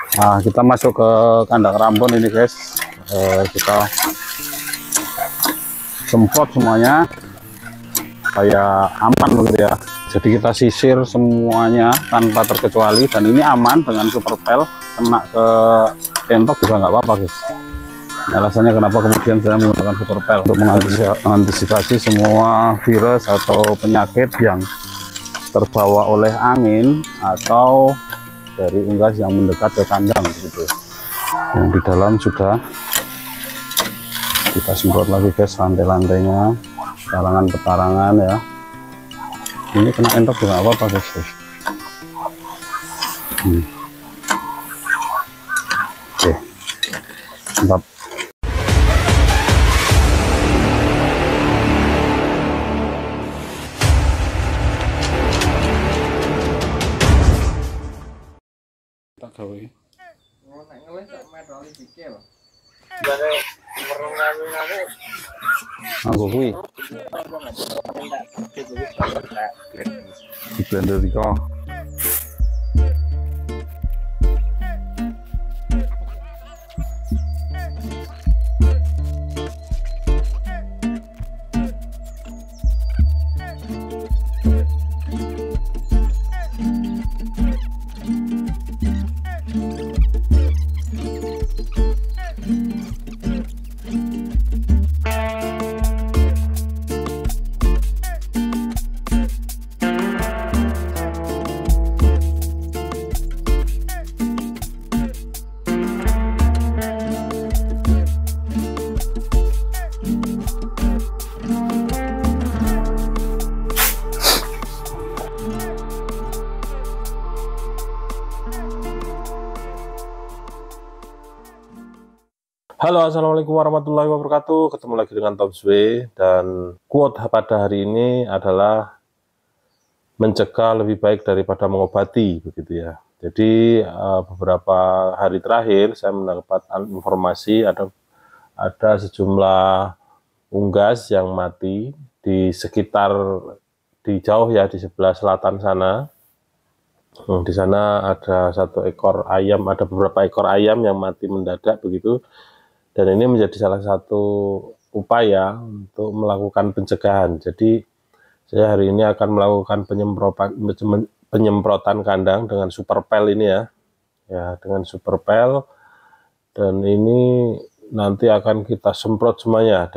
Nah, kita masuk ke kandang Rambon ini guys. Kita semprot semuanya supaya aman begitu ya. Jadi kita sisir semuanya tanpa terkecuali, dan ini aman dengan super pel. Kena ke entok juga nggak apa-apa guys. Alasannya kenapa kemudian saya menggunakan super pel untuk mengantisipasi semua virus atau penyakit yang terbawa oleh angin atau dari unggas yang mendekat ke kandang gitu. Yang di dalam sudah kita semprot lagi guys, lantai-lantainya, petarangan ya. Ini kena entok juga apa-apa guys. Oke, mantap. Tak gawe. Aku kuwi. Di blender iki. Halo, assalamualaikum warahmatullahi wabarakatuh. Ketemu lagi dengan Tom Swe, dan quote pada hari ini adalah mencegah lebih baik daripada mengobati, begitu ya. Jadi beberapa hari terakhir saya mendapat informasi ada sejumlah unggas yang mati di sekitar, di jauh ya, di sebelah selatan sana. Di sana ada satu ekor ayam, ada beberapa ekor ayam yang mati mendadak begitu. Dan ini menjadi salah satu upaya untuk melakukan pencegahan. Jadi saya hari ini akan melakukan penyemprotan kandang dengan super pel ini ya. Ya, dengan super pel. Dan ini nanti akan kita semprot semuanya.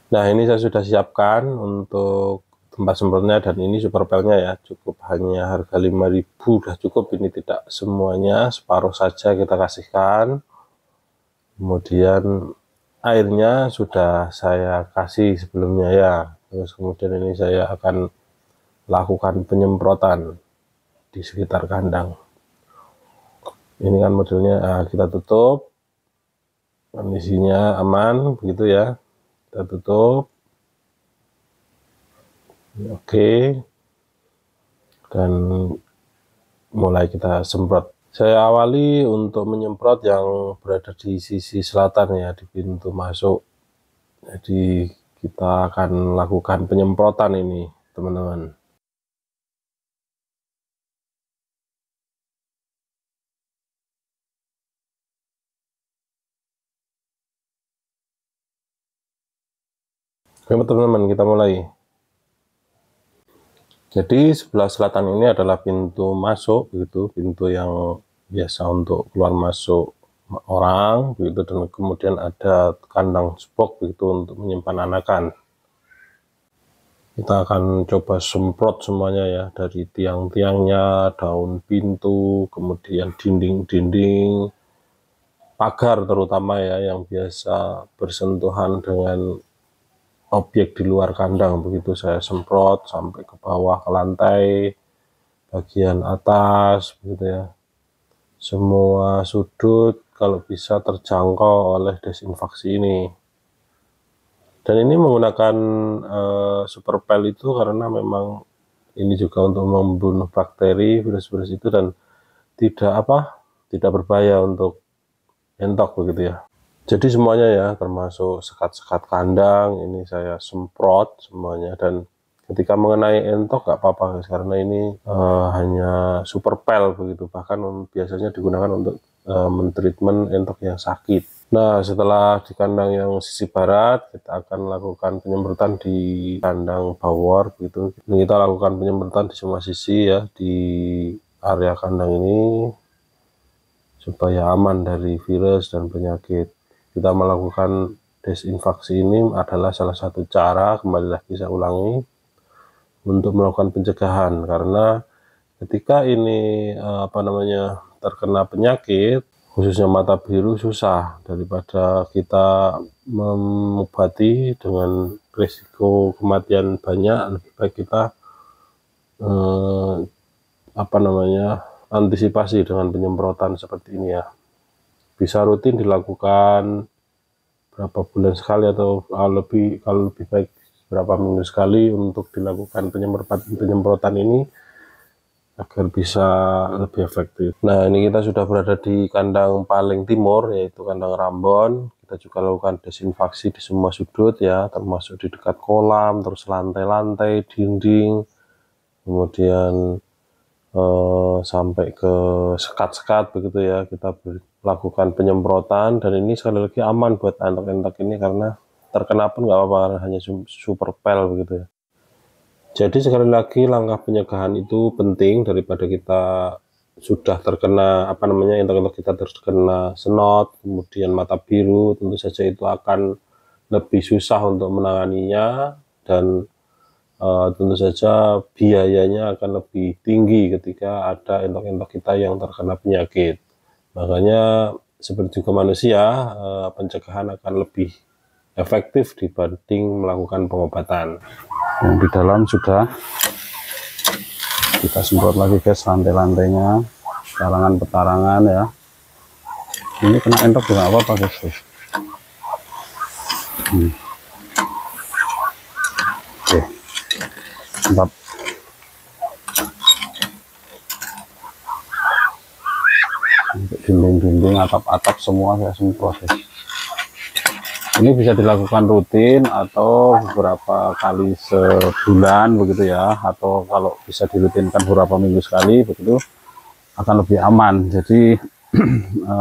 Nah, ini saya sudah siapkan untuk tempat semprotnya, dan ini super pelnya ya. Cukup hanya harga 5.000 udah cukup, ini tidak semuanya, separuh saja kita kasihkan. Kemudian airnya sudah saya kasih sebelumnya ya. Terus kemudian ini saya akan lakukan penyemprotan di sekitar kandang. Ini kan modelnya, kita tutup, kondisinya aman begitu ya. Kita tutup. Oke. Dan mulai kita semprot. Saya awali untuk menyemprot yang berada di sisi selatan ya, di pintu masuk. Jadi kita akan lakukan penyemprotan ini, teman-teman. Oke teman-teman, kita mulai. Jadi sebelah selatan ini adalah pintu masuk, begitu, pintu yang biasa untuk keluar masuk orang begitu, dan kemudian ada kandang spok begitu untuk menyimpan anakan. Kita akan coba semprot semuanya ya, dari tiang-tiangnya, daun pintu, kemudian dinding-dinding, pagar terutama ya, yang biasa bersentuhan dengan objek di luar kandang begitu. Saya semprot sampai ke bawah, ke lantai bagian atas begitu ya. Semua sudut kalau bisa terjangkau oleh desinfeksi ini. Dan ini menggunakan super pel itu karena memang ini juga untuk membunuh bakteri, virus-virus itu, dan tidak berbahaya untuk entok begitu ya. Jadi semuanya ya, termasuk sekat-sekat kandang ini saya semprot semuanya, dan ketika mengenai entok nggak apa-apa karena ini hanya super pel begitu. Bahkan biasanya digunakan untuk mentreatment entok yang sakit. Nah, setelah di kandang yang sisi barat, kita akan lakukan penyemprotan di kandang bawor begitu. Ini kita lakukan penyemprotan di semua sisi ya di area kandang ini supaya aman dari virus dan penyakit. Kita melakukan desinfeksi ini adalah salah satu cara, kembali lagi saya ulangi, untuk melakukan pencegahan, karena ketika ini terkena penyakit khususnya mata biru susah, daripada kita mengobati dengan risiko kematian banyak, lebih baik kita antisipasi dengan penyemprotan seperti ini ya. Bisa rutin dilakukan berapa bulan sekali atau kalau lebih baik berapa minggu sekali untuk dilakukan penyemprotan ini agar bisa lebih efektif. Nah, ini kita sudah berada di kandang paling timur, yaitu kandang Rambon. Kita juga lakukan desinfeksi di semua sudut ya, termasuk di dekat kolam, terus lantai-lantai, dinding, kemudian sampai ke sekat-sekat begitu ya. Kita lakukan penyemprotan, dan ini sekali lagi aman buat entok-entok ini karena terkena pun nggak apa-apa, hanya super pel begitu ya. Jadi sekali lagi langkah pencegahan itu penting daripada kita sudah terkena entok-entok kita terkena senot, kemudian mata biru, tentu saja itu akan lebih susah untuk menanganinya, dan tentu saja biayanya akan lebih tinggi ketika ada entok-entok kita yang terkena penyakit. Makanya seperti juga manusia, pencegahan akan lebih efektif dibanding melakukan pengobatan. Yang di dalam sudah kita semprot lagi guys, lantai-lantainya, petarangan ya. Ini kena entok juga apa-apa guys. Oke, mantap. Untuk dinding-dinding, atap-atap semua saya semprot guys. Ini bisa dilakukan rutin atau beberapa kali sebulan begitu ya, atau kalau bisa dirutinkan beberapa minggu sekali begitu akan lebih aman. Jadi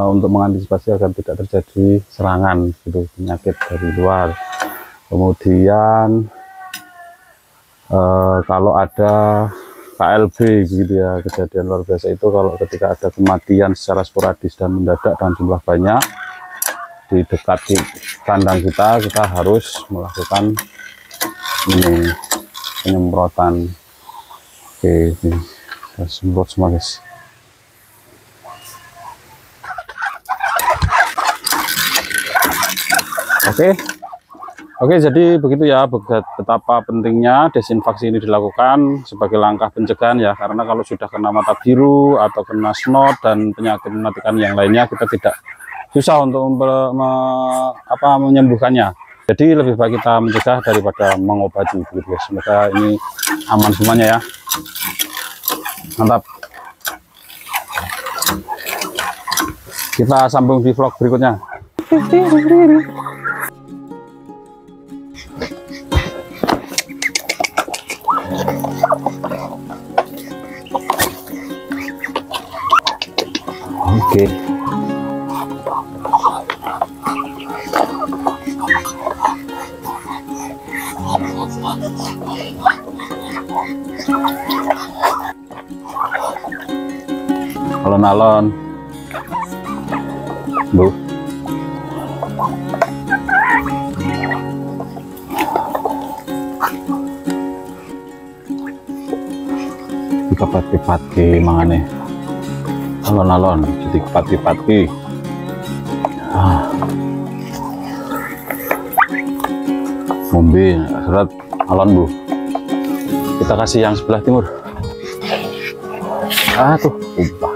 untuk mengantisipasi agar tidak terjadi serangan gitu, penyakit dari luar. Kemudian kalau ada KLB gitu ya, kejadian luar biasa itu kalau ketika ada kematian secara sporadis dan mendadak dan jumlah banyak di dekat kandang kita harus melakukan ini penyemprotan. Oke, ini kita semprot semua guys. Oke, jadi begitu ya, betapa pentingnya desinfeksi ini dilakukan sebagai langkah pencegahan ya, karena kalau sudah kena mata biru atau kena snot dan penyakit mematikan yang lainnya, kita tidak susah untuk menyembuhkannya. Jadi lebih baik kita mencegah daripada mengobati begitu guys. Semoga ini aman semuanya ya. Mantap. Kita sambung di vlog berikutnya. Oke. Alon-alon, Bu. Jika pati-pati mangane. Alon-alon, jadi pati-pati. Ngombe, serat alon Bu. Kita kasih yang sebelah timur. Tuh, upah.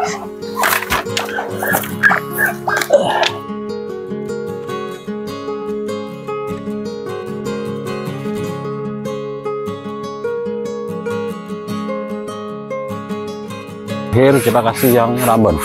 Akhir kita kasih yang Rambon.